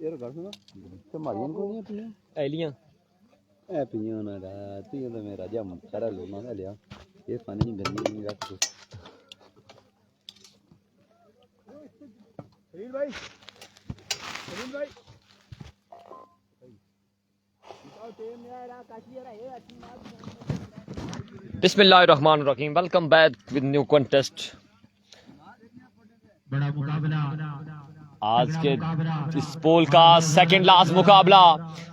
यार घर सुनो तो मारियन को नहीं पिया एलियां ए पिया ना रात ये तो मेरा जम सारा लोग ना लिया ये पानी नहीं गंदी नहीं रख दो सलीम भाई बिस्मिल्लाहिर्रहमानिर्रहीम। Welcome back with new contest. बड़ा मुकाबला आज के इस पोल का सेकंड लास्ट मुकाबला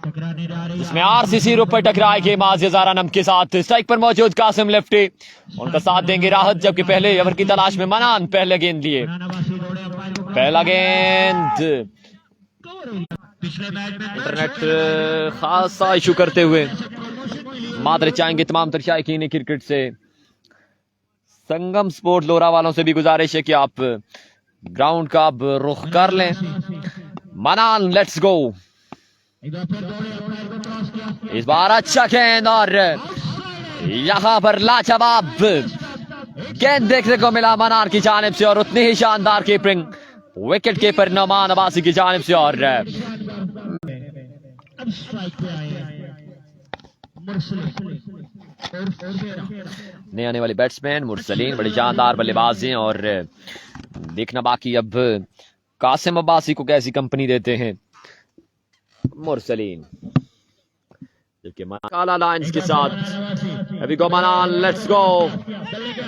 जिसमें आरसीसी रुपए टकराएंगे माजिद ज़ारानम के साथ। स्ट्राइक पर मौजूद कासिम लेफ्टी, उनका साथ देंगे राहत, जबकि पहले ओवर की तलाश में मनान पहले गेंद लिए। पहला गेंद इंटरनेट खासा इशू करते हुए मादरे चाहेंगे तमाम तर शायकीन क्रिकेट से। संगम स्पोर्ट लोरा वालों से भी गुजारिश है कि आप ग्राउंड का अब रुख कर लें। मनान लेट्स गो। इस बार अच्छा गेंद और यहां पर लाजवाब गेंद देखने को मिला मनान की जानिब से और उतनी ही शानदार keeping wicket keeper Nauman Abbasi की जानिब से। और नए आने वाले बैट्समैन मुरसलीन बड़ी शानदार बल्लेबाज हैं और देखना बाकी अब कासिम अब्बासी को कैसी कंपनी देते हैं मुरसलीन। जबकि काला लाइंस के साथ अभी को मनान लेट्स गो।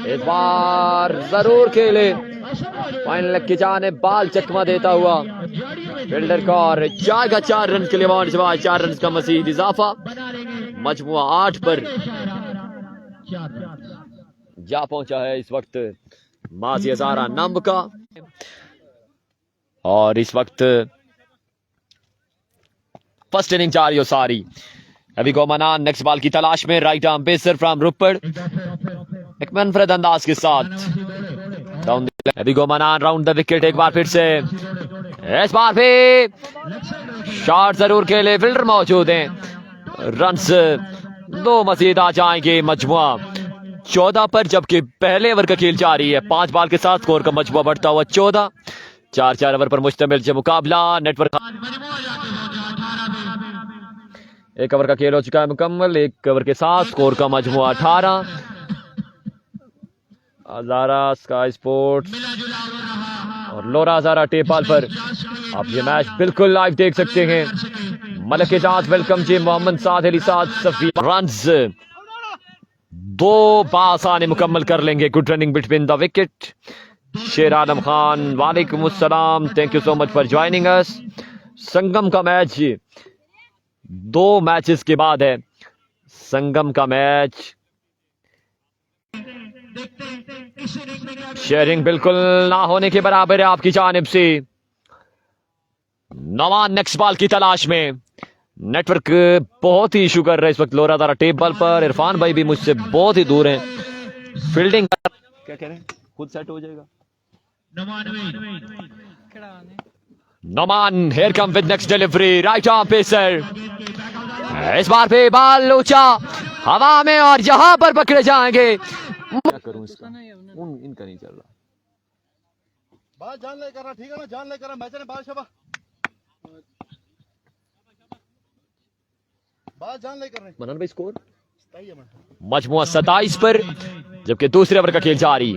इस बार जरूर खेले फाइनल की जाने बाल चकमा देता हुआ फील्डर का और जाएगा 4 रन के लिए। 4 रन का मजीद इजाफा, मजमुआ 8 पर जा पहुंचा है इस वक्त माज़िद ज़ारानम का। और इस वक्त फर्स्ट इनिंग जारी हो सारी। अभी को मनान नेक्स्ट बॉल की तलाश में, राइट आर्म पेसर फ्रॉम रुपड़ एक मनफरद अंदाज के साथ। अभी को मनान राउंड द विकेट एक बार फिर से। इस बार भी शॉट जरूर खेले, फील्डर मौजूद हैं। रन्स 2 मजीद आ जाएंगे मजमुआ 14 पर, जबकि पहले ओवर का खेल जारी है। 5 बॉल के साथ स्कोर का मजमुआ बढ़ता हुआ 14। 4 ओवर पर मुश्तमिल जो मुकाबला। नेटवर्क 1 ओवर का खेल हो चुका है मुकम्मल। 1 ओवर के साथ स्कोर का मजमुआ 18। ज़ारा स्काई स्पोर्ट्स और लोरा ज़ारा टेपाल पर आप ये मैच बिल्कुल लाइव देख सकते हैं। मलक एजाज वेलकम जी, मोहम्मद साद अली साद सफी रन्स 2 बासाने मुकम्मल कर लेंगे। Good running between the wicket. Sher Alam Khan वालेकुम अस्सलाम, thank you so much for joining us. Sangam का मैच 2 मैचेस के बाद है। संगम का मैच शेयरिंग बिल्कुल ना होने के बराबर है आपकी जानिब से। नौमान नेक्स्ट बॉल की तलाश में। नेटवर्क बहुत ही इशू कर रहा है इस वक्त लोरा ज़ारा टेबल पर। इरफान भाई भी मुझसे बहुत ही दूर हैं। फील्डिंग क्या कह रहे हैं, खुद सेट हो जाएगा। Nauman here come with next delivery, right arm pacer. इस बार भी बाल ऊंचा हवा में और यहां पर पकड़े जाएंगे। क्या करूं इसका, इनका नहीं चल रहा। बाल जान ले कर रहा, ठीक है ना, जान ले कर रहा मैच ने बाल शबा बाल जान ले कर रहे। मनान भाई स्कोर मजमुआ 27 पर, जबकि दूसरे ओवर का खेल जारी।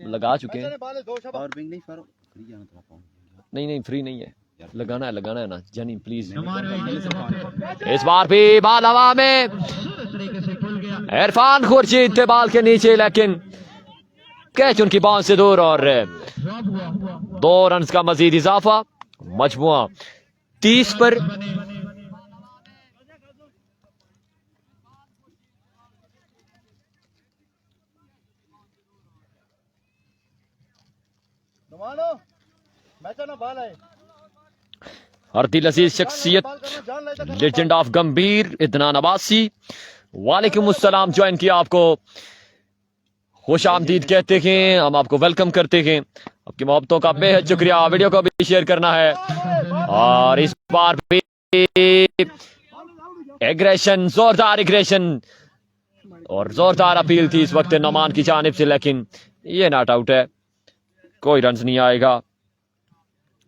लगा चुके हैं और बिंग नहीं फ्री नहीं है, लगाना है ना जानी प्लीज। इस बार भी बाल हवा में, इरफान खुर्शीद थे बाल के नीचे, लेकिन कैच उनकी बाउंस से दूर और 2 रन का मजीद इजाफा। मजमुआ 30 पर। और दिल अजीज शख्सियत लेजेंड ऑफ गंभीर इदनान अब्बासी वालेकुम अस्सलाम ज्वाइन किया, आपको खुश आमदीद कहते हैं, हम आपको वेलकम करते हैं। आपकी मोहब्बतों का बेहद शुक्रिया। वीडियो को भी शेयर करना है। और इस बार भी एग्रेशन, जोरदार एग्रेशन और जोरदार अपील थी इस वक्त नौमान की जानिब से, लेकिन ये नॉट आउट है, कोई रन नहीं आएगा।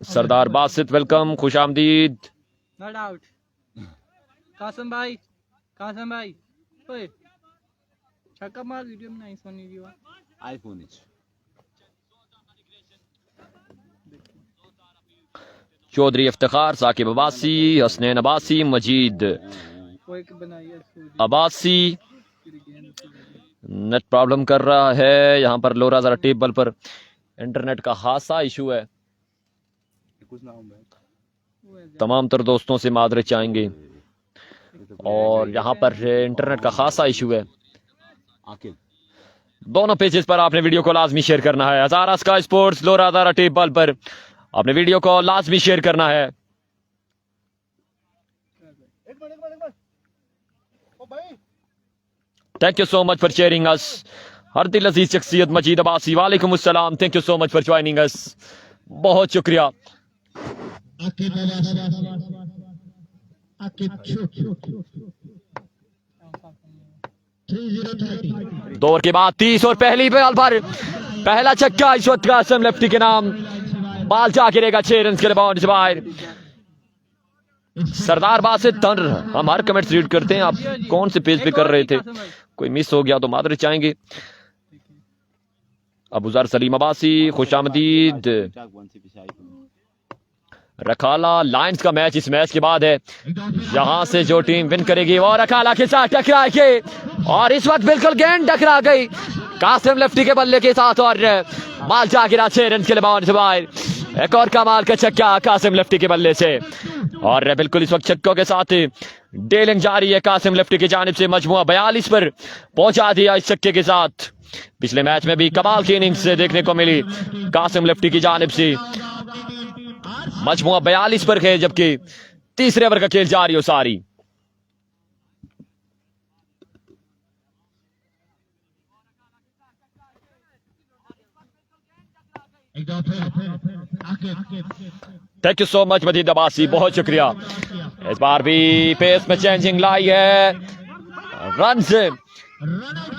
सरदार बासित वेलकम, खुश आमदीद। No doubt. कासम भाई ओए छक्का मार वीडियो में नहीं सुनी दी आईफोन चौधरी इफ्तिखार, साकिब अब्बासी, हसनैन अब्बासी, मजीद कोई बनाई है अब्बासी। नेट प्रॉब्लम कर रहा है यहाँ पर। लोरा जरा टेबल पर इंटरनेट का खासा इशू है। कुछ नाम है तमाम तर दोस्तों से मादरत चाहेंगे और यहाँ पर इंटरनेट का खासा इशू है। आकिब दोनों पेजेस पर आपने वीडियो को लाजमी शेयर करना है। Hazara sky sports Lora Hazara table पर आपने वीडियो को लाजमी शेयर करना है। Thank you so much for sharing us. हर दिल अजीज शख्सियत मजीद अब्बासी, वालेकुम अस्सलाम, thank you so much for joining us. बहुत शुक्रिया। दो ओवर के बाद 30 और पहली बॉल पर पहला छक्का इस वक्त कासिम लेफ्टी के नाम। बॉल जा गिरेगा 6 रन के लिए बाउंड्री से बाहर। सरदार बासित तंर, हम हर कमेंट्स रीड करते हैं। आप कौन से पेज पे कर रहे थे? कोई मिस हो गया तो मादरत चाहेंगे। अबूजर सलीम अब्बासी, खुशामदीद। रखाला लायंस का मैच इस मैच के बाद है। यहां से जो टीम विन करेगी वो रखाला के साथ टकराएगी और इस वक्त बिल्कुल गेंद टकरा गई कासिम लेफ्टी के बल्ले के साथ और बॉल जा गिरा 6 रन के लिए बाउंड्री से बाहर। एक और कमाल का छक्का कासिम लेफ्टी के बल्ले से और बिल्कुल इस वक्त छक्कों के साथ डेलिंग जारी है कासिम लेफ्टी की जानिब से। मजमुआ 42 पर पहुंचा दिया इस छक्के के साथ। पिछले मैच में भी कमाल की इनिंग्स देखने को मिली कासिम लेफ्टी की जानिब से। मजमुआ 42 पर है जबकि तीसरे ओवर का खेल जारी हो सारी। थैंक यू सो मच मजीद अब्बासी, बहुत शुक्रिया। इस बार भी पेस में चेंजिंग लाई है। रन से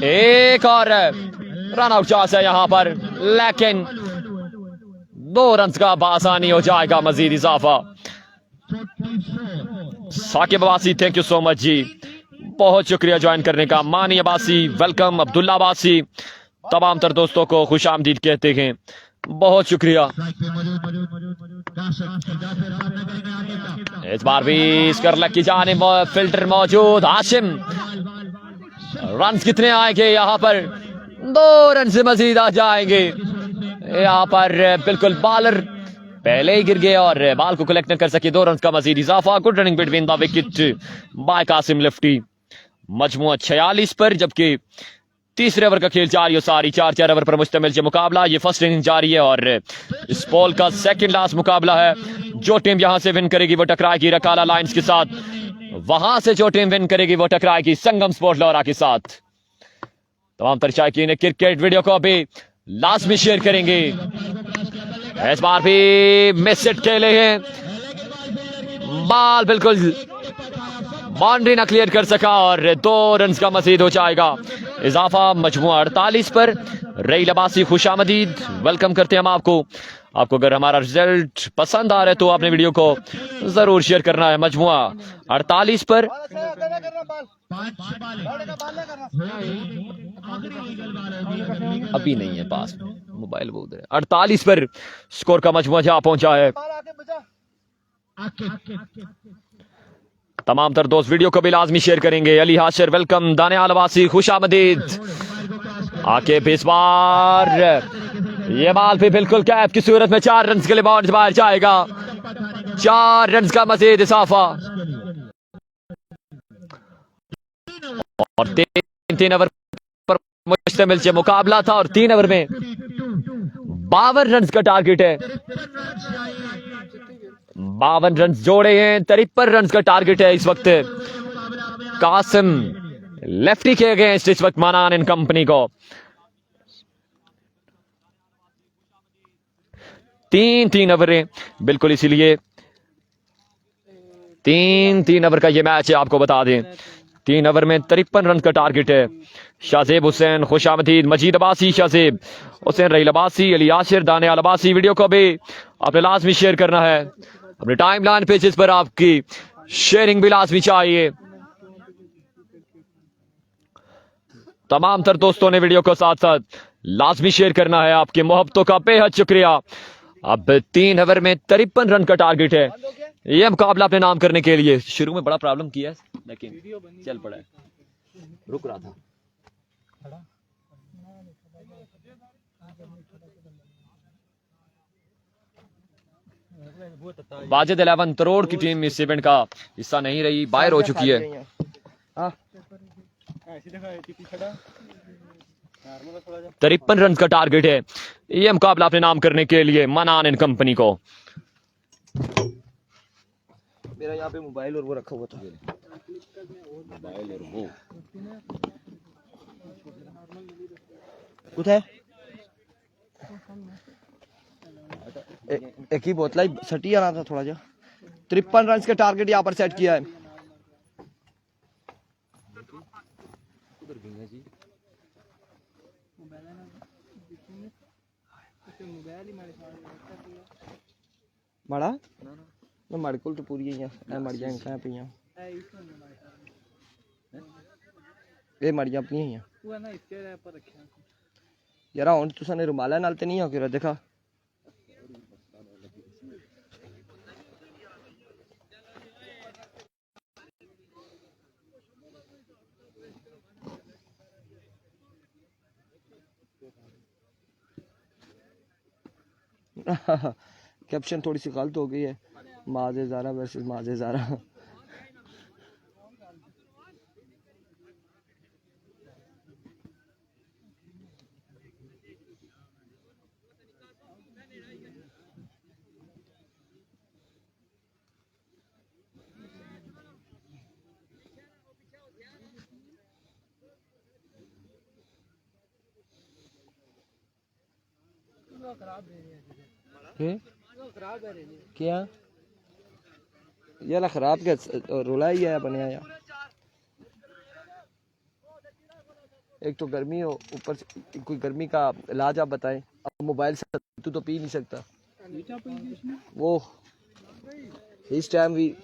एक और रन आउट चांस है यहां पर, लेकिन 2 रन का बासानी हो जाएगा मजीद इजाफा। Saqib Abbasi thank you so much ji, बहुत शुक्रिया ज्वाइन करने का। मानी अब्बासी वेलकम, अब्दुल्ला अब्बासी, तमाम तर दोस्तों को खुश आमदीद कहते हैं, बहुत शुक्रिया। इस बार भी स्कर लक की जानिब फिल्टर मौजूद। हाशिम, रन कितने आएंगे यहाँ पर? 2 रन से मजीद आ जाएंगे यहाँ पर। बिल्कुल बॉलर पहले ही गिर गए और बॉल को कलेक्ट न कर सके। 2 रन का मजीद इजाफा। Good running between the wicket by Qasim lefty. मजमुआ 46 पर जबकि तीसरे ओवर का खेल जारी हो सारी। 4 ओवर पर मुश्तमिल ये मुकाबला। ये फर्स्ट इनिंग जारी है और इस बॉल का सेकंड लास्ट मुकाबला है। जो टीम यहां से विन करेगी वो टकराएगी रकाला लायंस के साथ। वहां से जो टीम विन करेगी वो टकराएगी संगम स्पोर्ट लोरा के साथ। तमाम तरशाकीन क्रिकेट वीडियो को अभी लाजमी शेयर करेंगे। इस बार भी मिस हिट खेले हैं, बॉल बिल्कुल बाउंड्री ना क्लियर कर सका और 2 रन का मजीद हो जाएगा इजाफा। मजमुआ 48 पर। रईल अब्बासी खुशामदीद, वेलकम करते हैं हम आपको। आपको अगर हमारा रिजल्ट पसंद आ रहा है तो आपने वीडियो को जरूर शेयर करना है। मजमुआ 48 पर। अभी नहीं है पास में, मोबाइल वो उधर है। 48 पर स्कोर का मजमुआ जहां पहुंचा है। तमाम तर दोस्त वीडियो को भी लाजमी शेयर करेंगे। अली हाशिर वेलकम, दानियाल अब्बासी खुशामदीद। आके इस बार ये बॉल भी बिल्कुल कैप की सूरत में 4 रन के लिए बाउंड्री बाहर जाएगा। 4 रन का मजीद इजाफा और 3 ओवर पर मुश्तमिल से मुकाबला था और 3 ओवर में 52 रन का टारगेट है। 52 रन जोड़े हैं, 53 रन का टारगेट है इस वक्त कासिम लेफ्टी के अगेंस्ट इस वक्त मनान एंड कंपनी को। 3 ओवर है बिल्कुल, इसीलिए 3 ओवर का ये मैच है। आपको बता दें 3 ओवर में 53 रन का टारगेट है। शाहजेब हुसैन, खुशामदीद, मजीद अब्बासी, शाहजेब हुसैन, रहील अब्बासी, अली आशिर, दानियाल अब्बासी। वीडियो को भी आपने लाजमी शेयर करना है, अपने टाइमलाइन पेजेस पर आपकी शेयरिंग भी लाजमी चाहिए। तमाम तर दोस्तों ने वीडियो को साथ साथ लाजमी शेयर करना है, आपकी मोहब्बतों का बेहद शुक्रिया। अब 3 ओवर में 53 रन का टारगेट है। यह मुकाबला अपने नाम करने के लिए शुरू में बड़ा प्रॉब्लम किया है, लेकिन चल पड़ा है, रुक रहा था। वाजिद 11 करोड़ की टीम इस इवेंट का हिस्सा नहीं रही, बाहर हो चुकी है। 53 रन का टारगेट है। यह मुकाबला अपने नाम करने के लिए मनान एंड कंपनी को। मेरा यहाँ पे मोबाइल और वो रखा हुआ था, मोबाइल और वो कुछ है एक ही बोतल ही सटी आना था थोड़ा जा। 53 रन का टारगेट यहाँ पर सेट किया है। माड़ा ना माड़े को तो पूरी है यार, मर जाए कहाँ पे यहाँ ये मरिया अपनी है यार। हूँ तुसा ने रुमाला नाल ते नहीं हो के देखा कैप्शन थोड़ी सी गलत हो गई है, माज़े ज़ारा वर्सेस माज़े ज़ारा। क्या यार खराब क्या रोला ही है बने यार। एक तो गर्मी हो, ऊपर से कोई गर्मी का इलाज आप बताएं। अब मोबाइल से तू तो पी नहीं सकता। वो इस टाइम भी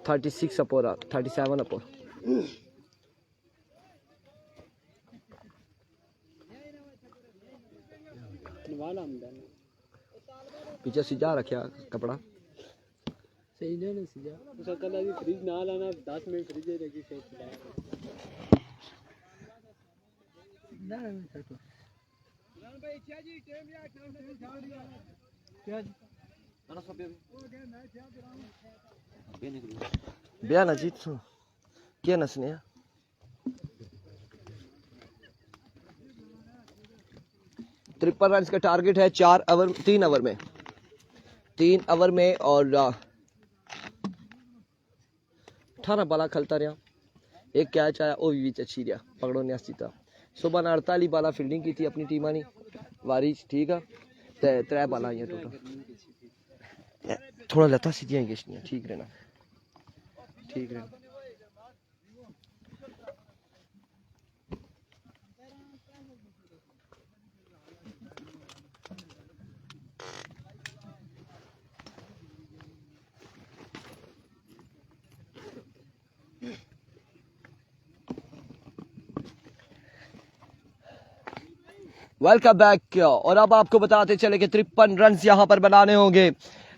36 अपोर 37 अपोर। पीछे सिजा रखा कपड़ा सही नहीं सिजा उसका कल अभी फ्रिज ना लाना 10 मिनट फ्रिज में रखी शेक ना तो भाई क्या जी टाइम या क्या जी ना सब बयान अजीत सुन क्या नसने 53 रन का टारगेट है। 3 ओवर में और 18 बाला खलता रहा, एक कैच आया वो भी अच्छी रहा, पकड़ो ने था। सुबह ने 48 बाला फील्डिंग की थी अपनी टीम ने वारिश, ठीक है। ते 3 बाला आई टोटल, थोड़ा लता सीधियाँ गिशनियाँ, ठीक रहना ठीक रहना। Welcome back. और अब आपको बताते चले कि 53 रन यहाँ पर बनाने होंगे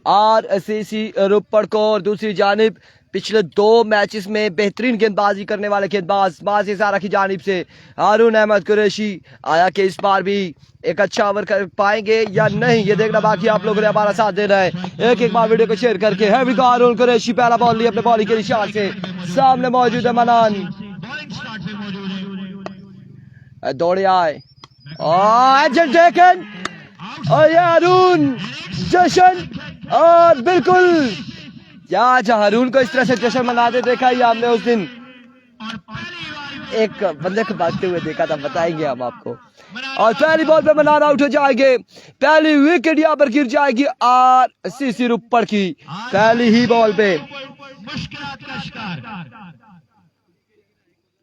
आरसीसी रुपड़ को। और दूसरी जानिब पिछले 2 मैचेस में बेहतरीन गेंदबाजी करने वाले गेंदबाज माज़े ज़ारा की जानिब से हारून अहमद कुरैशी आया कि इस बार भी एक अच्छा ओवर कर पाएंगे या नहीं, ये देखना बाकी। आप लोगों ने हमारा साथ देना है, एक बार वीडियो को शेयर करके। है हारून कुरैशी पहला बॉल लिया अपने बॉलिंग के निशान से, सामने मौजूद है मनान, दौड़े आए और हारून जश्न। और बिल्कुल आज हारून को इस तरह से जश्न मनाते देखा ही हमने उस दिन, एक बंदे को भागते हुए देखा था, बताएंगे हम आपको। और पहली बॉल पे मनान आउट हो जाएंगे, पहली विकेट यहाँ पर गिर जाएगी आरसीसी रुपड़ की पहली ही बॉल पे।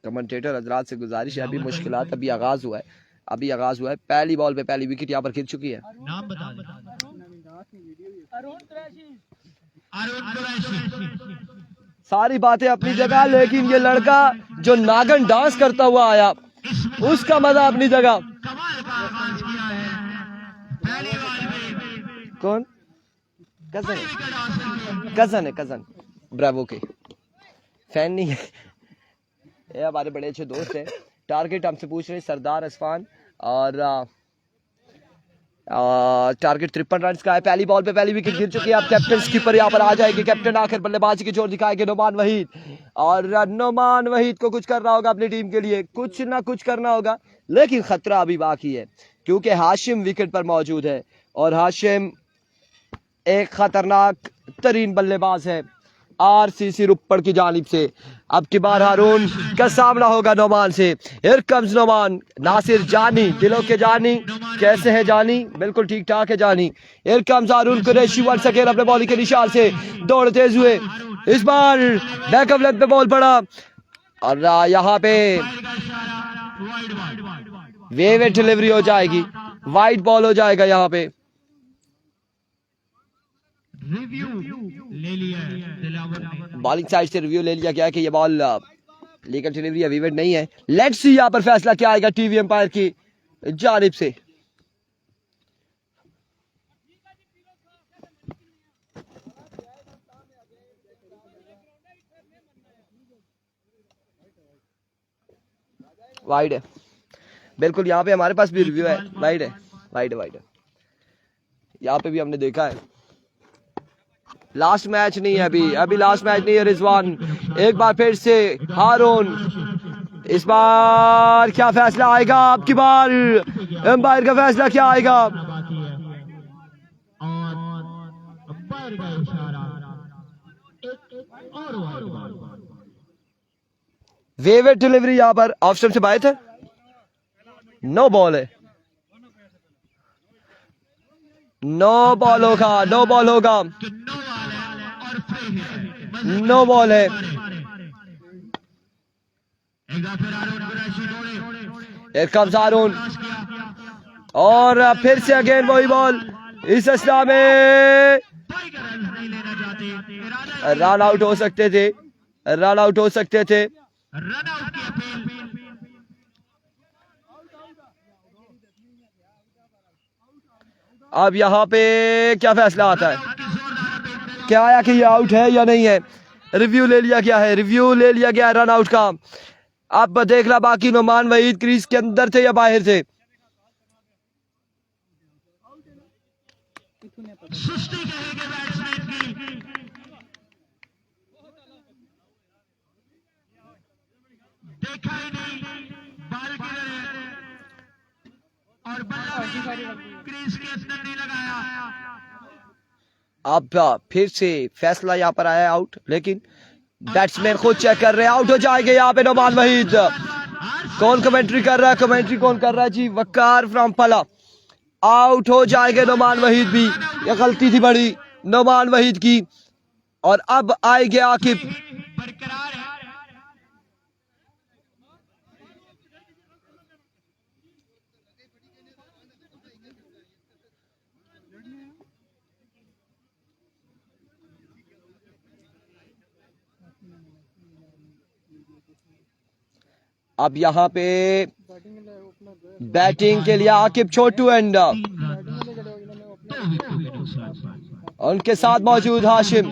कमेंटेटर हजरात से गुजारिश है, अभी मुश्किलात अभी आगाज हुआ है, पहली बॉल पे पहली विकेट यहाँ पर गिर चुकी है। नाम बता दें। सारी बातें अपनी जगह, लेकिन ये लड़का जो नागन डांस करता हुआ आया उसका मजा अपनी जगह। कौन? कजन ब्रावो के फैन नहीं है, ये हमारे बड़े अच्छे दोस्त हैं। टारगेट हमसे पूछ रहे सरदार असफान, और टारगेट 53 रन का है। पहली बॉल पे पहली विकेट गिर चुकी है। अब कैप्टन स्कीपर यहाँ पर आ जाएंगे, कैप्टन आखिर बल्लेबाजी की जोर दिखाएंगे नोमान वहीद, और नोमान वहीद को कुछ करना होगा अपनी टीम के लिए, कुछ ना कुछ करना होगा, लेकिन खतरा अभी बाकी है क्योंकि हाशिम विकेट पर मौजूद है और हाशिम एक खतरनाक तरीन बल्लेबाज है आरसीसी रुपड़ की जानिब से। अब की बार हारून का सामना होगा नोमान से। हियर कम्स नोमान, नासिर जानी, दिलों के जानी, कैसे है जानी? बिल्कुल ठीक ठाक है जानी। Here comes Haroon Qureshi once again अपने बॉलिंग के निशान से दौड़ तेज हुए, इस बार बैकअप लेग पे बॉल पड़ा और यहाँ पे वेव डिलीवरी हो जाएगी, वाइड बॉल हो जाएगा। यहाँ पे रिव्यू ले लिया है, बॉलिंग साइड से रिव्यू ले लिया गया है कि ये बॉल लीगल डिलीवरी है, विकेट नहीं है। लेट्स सी यहाँ पर फैसला क्या आएगा टीवी एम्पायर की जानिब से। वाइड है, बिल्कुल यहाँ पे हमारे पास भी रिव्यू है, वाइड है, वाइड है। यहाँ पे भी हमने देखा है। लास्ट मैच नहीं है अभी लास्ट मैच नहीं है रिजवान। एक बार फिर से हारून, इस बार क्या फैसला आएगा? आपकी बार एम्पायर का फैसला क्या आएगा? बाकी है और अंपायर का इशारा, एक और वाइड बॉल। वेवेट डिलीवरी यहाँ पर ऑफ स्टंप से बाहर है, नो बॉल है, नो बॉल होगा, नो बॉल है। एक कम्स हारून और फिर से अगेन वही बॉल, इस असला में रन आउट हो सकते थे, अब यहाँ पे क्या फैसला आता है? क्या आया कि ये आउट है या नहीं है? रिव्यू ले लिया गया है रन आउट का। अब देखना बाकी नोमान वहीद क्रीज के अंदर थे या बाहर थे। देखा ही नहीं, बाल किधर है और बल्ला भी क्रीज के अंदर नहीं लगाया। अब फिर से फैसला यहाँ पर आया आउट, लेकिन बैट्समैन खुद चेक कर रहे हैं, आउट हो जाएंगे यहाँ पे नोमान वहीद। कौन कमेंट्री कर रहा है? जी वकार फ्रॉम पला। आउट हो जाएंगे नोमान वहीद भी, ये गलती थी बड़ी नोमान वहीद की। और अब आएंगे आकिब, अब यहाँ पे बैटिंग के लिए आकिब छोटू एंड उनके साथ मौजूद हाशिम।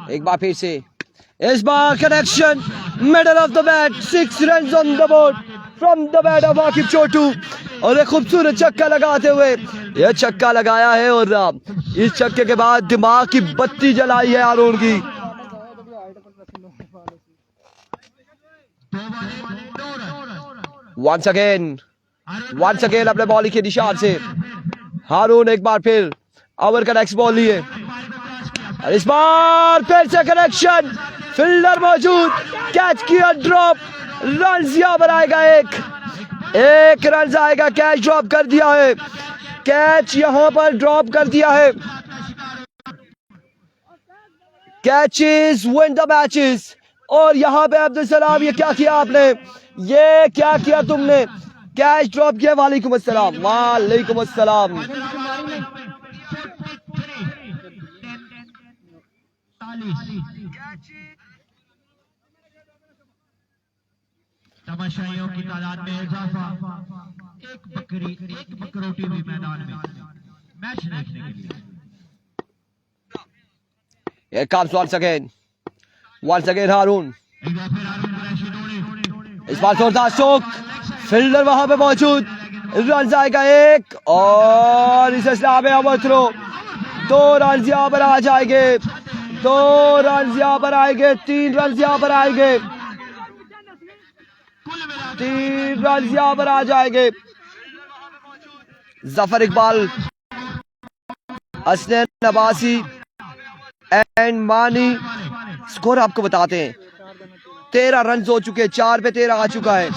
एक बार फिर से, इस बार connection, middle of the bat, 6 run on the board from the bat of Aqib Chhotu. और एक खूबसूरत छक्का लगाते हुए यह छक्का लगाया है और इस छक्के के बाद दिमाग की बत्ती जलाई है हारून की। वंस अगेन अपने बॉलिंग के निशान से हारून एक बार फिर ओवर का नेक्स्ट बॉल लिए, और इस बार फिर से कनेक्शन, फील्डर मौजूद, कैच किया, ड्रॉप, रन यहाँ पर आएगा, एक रन आएगा, कैच ड्रॉप कर दिया है, कैच यहाँ पर ड्रॉप कर दिया है। कैचेस विन द मैचेस, और यहाँ पे अब्दुल सलाम, ये क्या किया आपने, ये क्या किया तुमने, कैच ड्रॉप किया। वालेकुम अस्सलाम, वालेकुम अस्सलाम। तमाशाइयों की तादाद में इजाफा, एक बकरोटी भी मैदान में मैच देखने के लिए। Here comes once again हारून। इस बार जोरदार स्ट्रोक, फील्डर वहां पे मौजूद, रन आएगा एक और इस इस्लाम में थ्रो। 2 रन यहाँ पर आ जाएंगे, 2 रन यहाँ पर आएंगे, 3 रन यहाँ पर आएंगे, 3 रन यहाँ पर आ जाएंगे। जफर इकबाल, हसनैन नबासी एंड मानी। स्कोर आपको बताते हैं, 13 रन हो चुके, 4 पे 13 आ चुका है,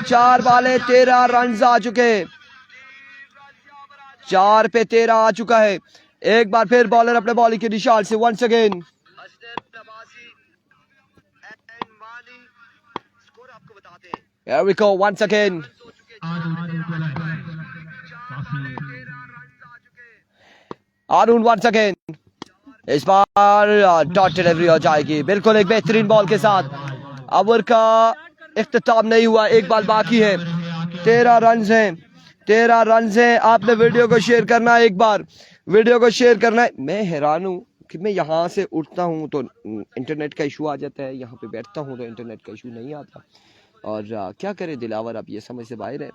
4 बाले 13 रन आ चुके, 4 पे 13 आ चुका है। एक बार फिर बॉलर अपने बॉलिंग के निशान से once again. Here we go once again. Arun once again. इस बार डॉट डिलीवरी हो जाएगी, बिल्कुल एक बेहतरीन बॉल के साथ। ओवर का इख्तिताम नहीं हुआ, एक बॉल बाकी है, 13 रन हैं, 13 रन हैं। आपने वीडियो को शेयर करना है, एक बार वीडियो को शेयर करना है। मैं हैरान हूँ कि मैं यहाँ से उठता हूँ तो इंटरनेट का इशू आ जाता है, यहाँ पे बैठता हूँ तो इंटरनेट का इशू नहीं आता। और क्या करे दिलावर, अब ये समझ से बाहर है।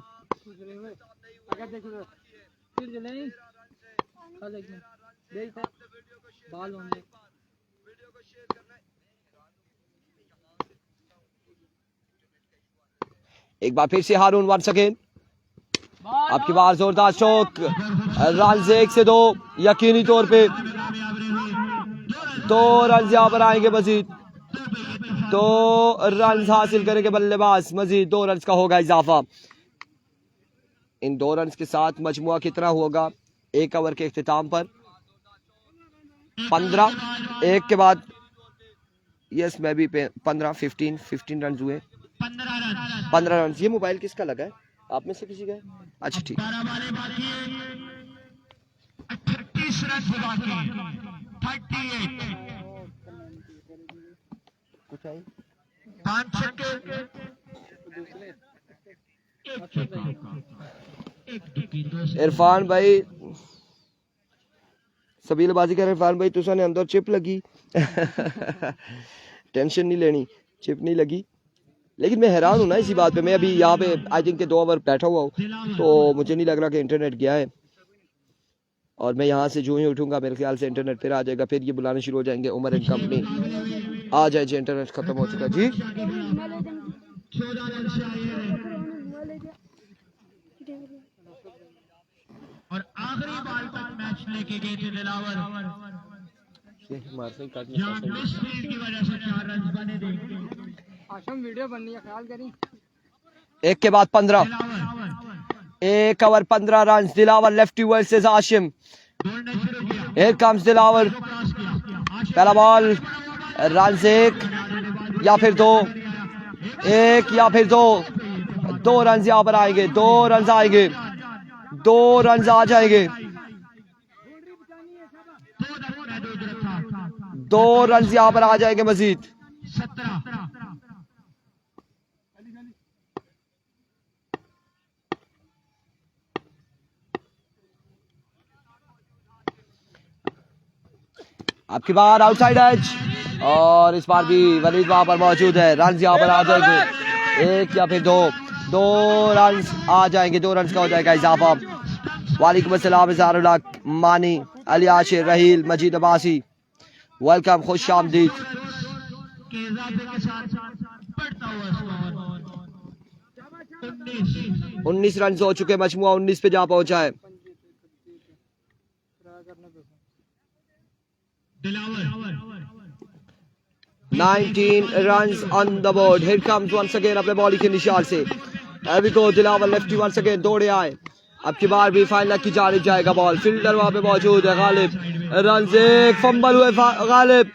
एक बार फिर से हारून वंस अगेन, आपकी बार जोरदार स्ट्रोक, रन 1 से 2 यकीनी तौर पे 2 रन यहाँ पर आएंगे मजीद, 2 रन हासिल करेंगे बल्लेबाज, मजीद 2 रन का होगा इजाफा। इन 2 रन के साथ मजमुआ कितना होगा एक ओवर के इख्तिताम पर? 15, एक के बाद यस मैं भी 15 रन हुए, 15 रन। ये मोबाइल किसका लगा है, आप में से किसी का है? अच्छा ठीक, 38 रन बाकी, 38 कुछ आई 5 छक्के, इरफान भाई सबीलबाजी कर, इरफान भाई तुसा ने अंदर चिप लगी टेंशन नहीं लेनी, चिप नहीं लगी। लेकिन मैं हैरान हूँ ना इसी बात पे। मैं अभी यहाँ पे आई थिंक के 2 ओवर बैठा हुआ हूँ तो मुझे नहीं लग रहा कि इंटरनेट गया है, और मैं यहाँ से जो ही उठूंगा मेरे ख्याल से इंटरनेट फिर आ जाएगा, फिर ये बुलाने शुरू हो जाएंगे उमर एंड कंपनी आ जाए जी, इंटरनेट खत्म हो चुका जी। और आखिरी बॉल तक मैच लेके गए थे दिलावर, जहां मिस फील्ड की वजह से 4 रन बने थे। आशम वीडियो बननी है, ख्याल करी। एक के बाद 15, 1 over 15 run. Dilawar lefty versus Asim. Here comes Dilawar, पहला बॉल, रन 1 या फिर 2, 1 या फिर 2 रन यहाँ पर आएंगे, 2 रन आएंगे, 2 रन आ जाएंगे, 2 रन यहाँ पर आ जाएंगे मजीद। 17 आपकी बार आउटसाइड एज, और इस बार भी वलीद वहां पर मौजूद है। रन यहाँ पर आ जाएंगे, 1 या फिर 2 रन आ जाएंगे, 2 रन का हो जाएगा इजाफा। वालेकुम अस्सलाम इज़हारुल हक, मानी, अली आशिर, रहील, मजीद अब्बासी, वेलकम, खुश आमदीद। के इजाफे के साथ बढ़ता हुआ स्कोर 19 रन हो चुके, मजमुआ 19 पे जा पहुंचा है। Dilawar 19 runs on the board. Here comes once again अपने बॉलिंग के निशान से। Here we go, Dilawar lefty once again दौड़े आए। अब की बार भी फाइनल की जानिब जाएगा बॉल, फील्डर वहां पे मौजूद है गालिब। रन 1 फंबल हुए गालिब,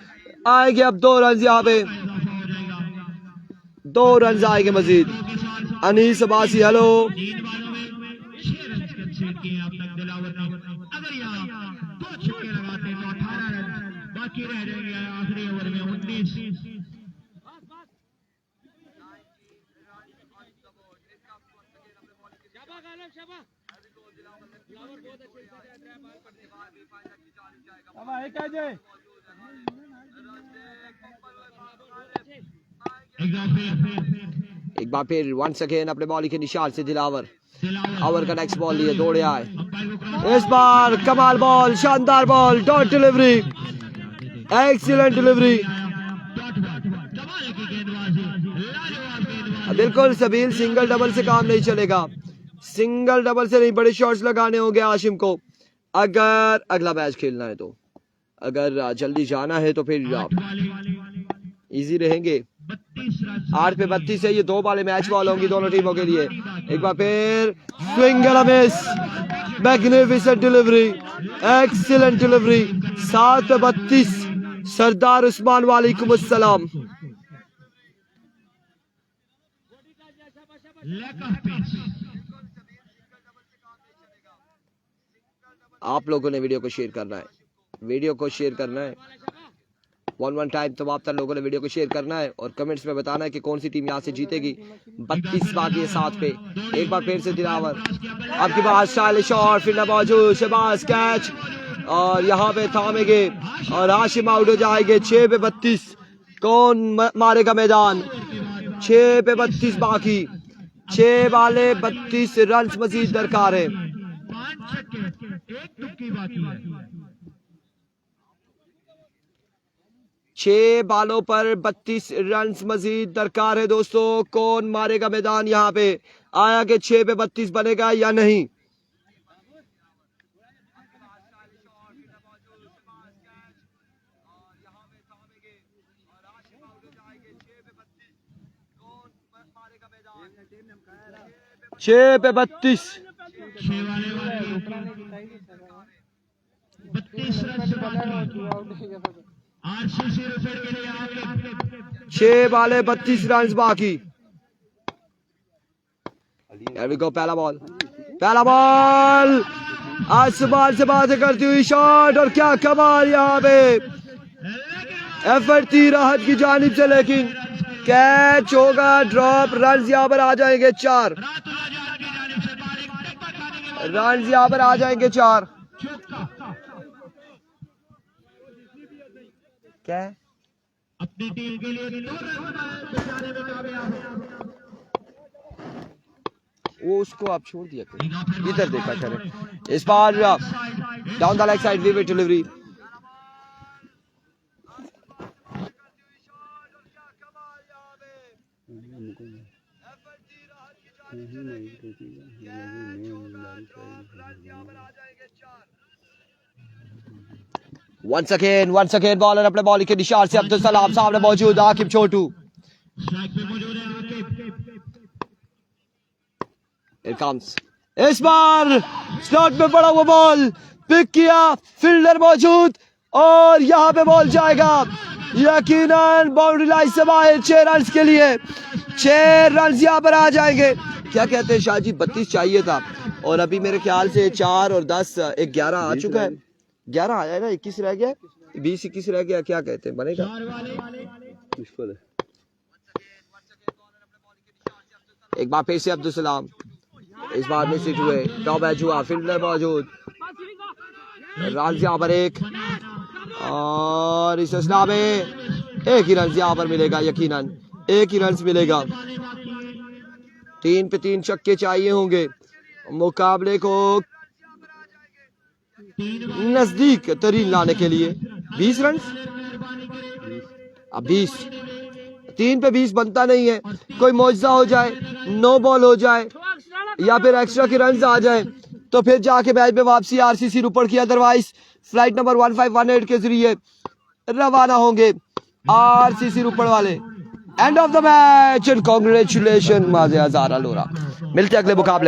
आएंगे अब 2 रन यहाँ पे। 2 रन आएंगे मजीद। अनीस अब्बासी हेलो। 3 बॉलों में 6 रन कंसीड किए अब तक दिलावर ने। अगर यहाँ 2 छक्के लगाते तो 18 रन बाकी रह जाएंगे आखिरी ओवर में 19। एक बार फिर वंस अगेन अपने बॉलिंग के निशान से दिलावर। ओवर का नेक्स्ट बॉल लिए दौड़े आए। इस बार कमाल बॉल, शानदार ball, dot delivery, excellent delivery. बिल्कुल सबील, सिंगल डबल से काम नहीं चलेगा। सिंगल डबल से नहीं, बड़े शॉट्स लगाने होंगे आशिम को अगर अगला मैच खेलना है तो। अगर जल्दी जाना है तो फिर इजी रहेंगे। 8 पे 32 है। ये 2 वाले मैच बॉल होंगी दोनों टीमों के लिए। एक बार फिर swing and a miss, magnificent delivery, excellent delivery. 7 पे 32 सरदार उस्मान वालेकुम अस्सलाम। आप लोगों ने वीडियो को शेयर करना है, वीडियो को शेयर करना है। वन टाइम तो आप लोगों ने वीडियो को शेयर करना है और कमेंट्स में बताना है कि कौन सी टीम यहाँ से जीतेगी। 32 बाकी है 7 पे। एक बार फिर से दिलावर, आपके पास स्टाइलिश और फिर मौजूद, शहबाज कैच और यहाँ पे थामेंगे और हाशिम आउट हो जाएंगे। 6 पे 32 कौन मारेगा मैदान। 6 पे 32 बाकी, 6 वाले 32 रन मजीद दरकार है। 6 बालों पर 32 रन मजीद दरकार है दोस्तों। कौन मारेगा मैदान यहाँ पे। आया कि 6 पे 32 बनेगा या नहीं। छह पे 32 6 वाले 32 रन बाकी। पहला बॉल आसमान से बातें करती हुई शॉट और क्या कमाल यहाँ पे एफर्ट थी राहत की जानिब से, लेकिन कैच होगा, ड्रॉप। रन यहाँ पर आ जाएंगे 4 रन यहाँ पर आ जाएंगे 4। क्या अपनी टीम के लिए 2 रन बचाने में कामयाब है। वो उसको आप छोड़ दिया करें, इधर देखा करें। इस बार down the leg side wicket delivery. Once again bowler अपने बॉलिंग के निशान से अब्दुल सलाम सामने मौजूद। आकिब छोटू इस बार स्लॉट में पड़ा हुआ बॉल पिक किया, फील्डर मौजूद और यहाँ पे बॉल जाएगा यकीनन बाउंड्री लाइन से बाहर। 6 रन के लिए 6 रन यहाँ पर आ जाएंगे। क्या कहते हैं शाह जी, 32 चाहिए था और अभी मेरे ख्याल से 4 और 10 11 आ चुका है। 11 आया ना, 21 रह गया, 20-21 रह गया। क्या कहते हैं बनेगा मुश्किल है। एक बार फिर से अब्दुल सलाम, इस बार मिस हिट हुए, टॉप एज हुआ, फील्डर मौजूद। रन यहाँ पर 1 और इस असला में 1 ही रन यहाँ पर मिलेगा, यकीनन 1 ही रन मिलेगा। 3 पे 3 छक्के चाहिए होंगे मुकाबले को नजदीक तरीन लाने के लिए। 20 रन, अब 20, 3 पे 20 बनता नहीं है। कोई मौजज़ा हो जाए, नो बॉल हो जाए या फिर एक्स्ट्रा के रन आ जाए तो फिर जाके मैच में वापसी आरसीसी रुपड़ की। अदरवाइज फ्लाइट नंबर 1518 के जरिए रवाना होंगे आरसीसी रुपड़ वाले। End of the match and congratulation माज़े हज़ारा लोरा। मिलते अगले मुकाबले।